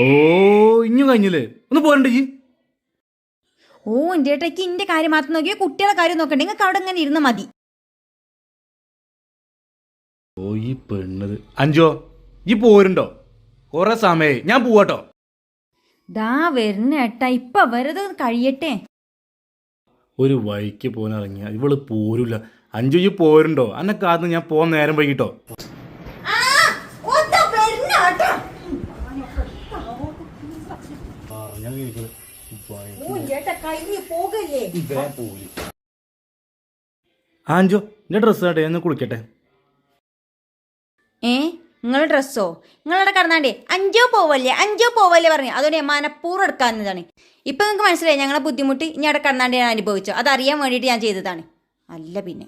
ഓ ഇഞ്ഞു കഴിഞ്ഞില്ലേ ഒന്ന് പോരണ്ട ഈ. ഓ എൻ്റെ ഏട്ടയ്ക്ക് ഇന്റെ കാര്യം മാത്രം നോക്കിയോ, കുട്ടികളെ കാര്യം നോക്കണ്ടേ? നിങ്ങൾക്ക് അവിടെ ഇങ്ങനെ ഇരുന്ന് മതി. ഓ ഈ പെണ്ണത്. അഞ്ചോ ഈ പോരുണ്ടോ? കൊറേ സമയായി, ഞാൻ പോവാട്ടോ. ദാ വരുന്ന ഏട്ടാ, ഇപ്പൊ വെറുതെ കഴിയട്ടെ. ഒരു വഴിക്ക് പോകാനിറങ്ങിയ ഇവള് പോരൂല. അഞ്ചു ഈ പോരുണ്ടോ? അന്നെ കാന്ന് ഞാൻ പോകാൻ നേരം വൈകിട്ടോ. അഞ്ചോ എന്റെ ഡ്രസ്സ് ആട്ടെ, ഞാൻ കുളിക്കട്ടെ. നിങ്ങളുടെ ഡ്രസ്സോ? നിങ്ങളവിടെ കടന്നാണ്ടേ അഞ്ചോ പോവല്ലേ പറഞ്ഞു. അതുകൊണ്ട് ഞാൻ മനഃപൂർവ്വം എടുക്കാവുന്നതാണ്. ഇപ്പൊ നിങ്ങൾക്ക് മനസ്സിലായി ഞങ്ങളെ ബുദ്ധിമുട്ട് ഇനി അവിടെ കടന്നാണ്ട് ഞാൻ അനുഭവിച്ചോ? അതറിയാൻ വേണ്ടിയിട്ട് ഞാൻ ചെയ്തതാണ്. അല്ല പിന്നെ